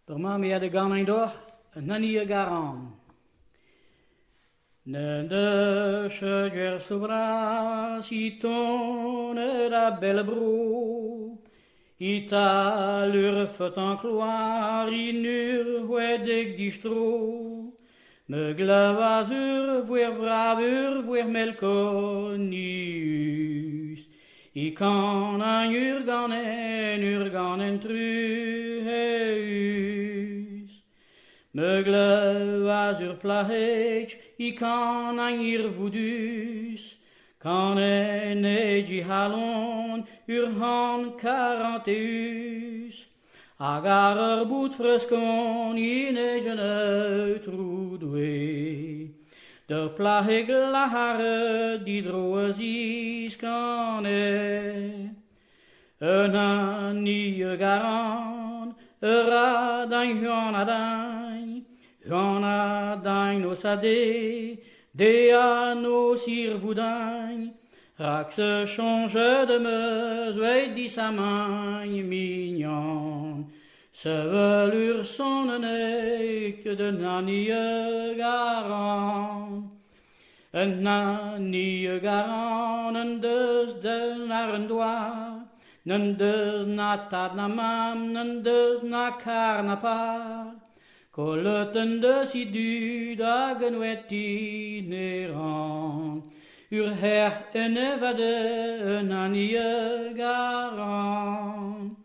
Per ma me de gan ein doch, na nie garan. Ne de cheger sobra si tonne la belle brou. Ita lur fot en kloar in ur wedek di stro. Me glavazur vuer vravur vuer melkonius. I kan an urganen truheus. Me glavazur plahech, I kan an irvudus. Kan en egi halon ur han 40 Agar boet freskon in egen uitroedwe. De plahig lahare die droes is kan Een nie garan, radain huanadain osade, de anno sirvoudain, rak se change de meus, weet die samain mignon. Se velur sonnenek de nanie garan. Een nanie garan, en dus de naar een doar, en dus na tad na mam, en dus na kar na par. Koleten de si du dagen wet inerant. Ur her en evade een anie garan.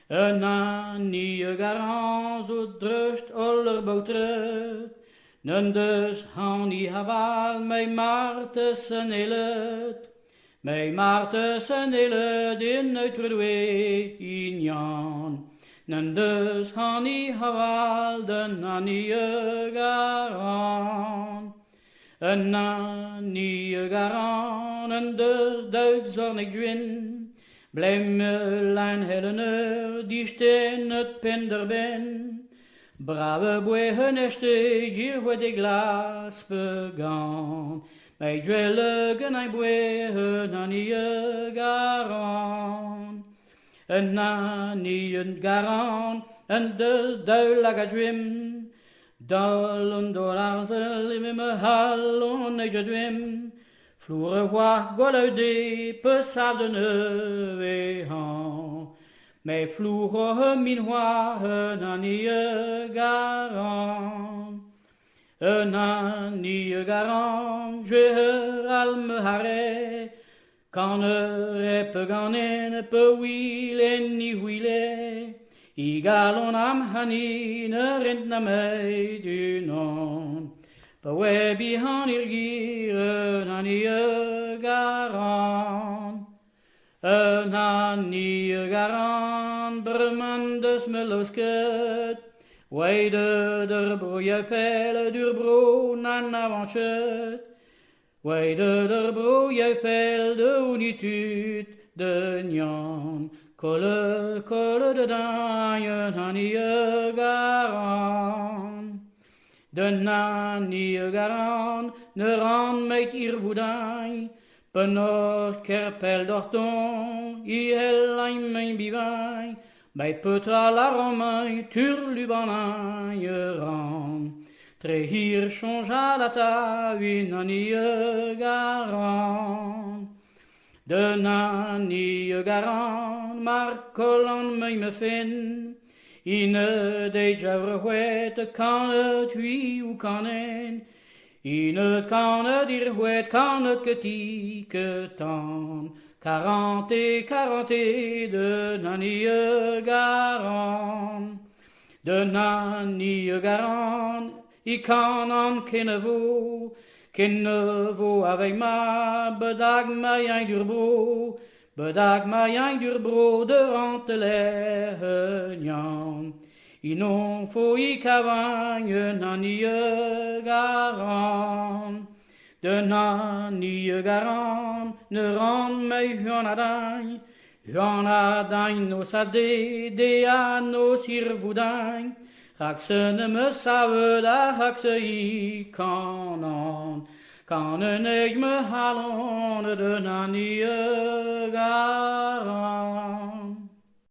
Een anie garan zo drust aller boutret. Nen dus han I haval mei Martesen elet. Mei Martesen elet in uitredwe in Jan. Nen dus han I haval den anie garan. Een anie garan, en dus duik zonnig dwin. Blijf me lijn hellener, die steen het pinder ben. Brave boeien este, hier wordt de glas begaan. Mij dwellen en boeien anie garan. Een anie garan, en dus duik adwim. Dallen dolarzel me hallon e jedwim. Vloere war golude pesavde we han. Mij vloere min war anie garan. Een anie garan, je alme hare. Kan repe ganen pe wielen ni wielen. I galon am hanine rent na mij du non. Pa we bihan irgiren anie garan. Een anie garan, bermandes melosket. Weide der broje pelle dur bro nan avanchet. Weide der broje pelle de unitut de nyan. Kolle de daaien anie garan. De nanie garan, ne ran meid irvoudai. Penos kerpel dorton, I hellaim mijn bivai. Bij petra la romai, turlubanai ran. Tre hier changea la ta, anie garan. De nanie garan, maar kolan mij me fin. In de javre kan het wie hoe kan en. In het kan het hier kan het ketieke tan. 40 de nanie garan. De nanie garan, I kan an Kinnevo avec ma, bedag ma yang durbro. Bedag ma yang durbro de rentele nyan. I non fo I cavagne nanie garan. De nanie garan, ne ran mei huanadain. Huanadain no sade, de a no sirvoudain. Rak se ne me save da rak se I kanan. Kan ik me halen de nanie garan.